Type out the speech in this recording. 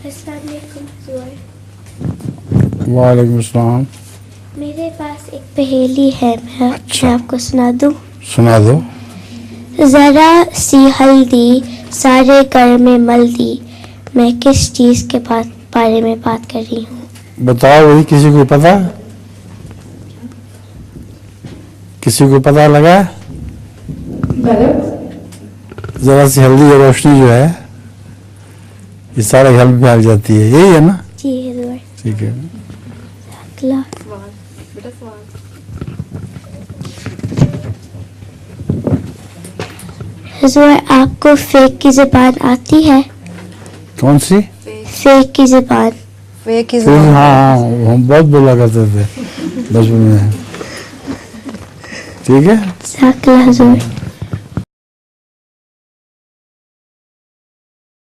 अस्सलाम वालेकुम हुजूर। वालेकुम अस्सलाम। मेरे पास एक पहेली है, मैं आपको सुना दूं? सुना दो। जरा सी हल्दी सारे घर में मल दी, मैं किस चीज के बारे में बात कर रही हूँ? बताओ, वही किसी को पता? किसी को पता लगा? गलत। जरा सी हल्दी और रोशनी जो है ये सारे घर में फैल जाती है, यही है ना? जी हुजूर। ठीक है। अगला हुजूर, आपको फेक की जुबान आती है? कौन सी? फेक की जुबान। फेक इज हाँ, हम बहुत बोला करते थे बचपन में। ठीक है। अगला हुजूर।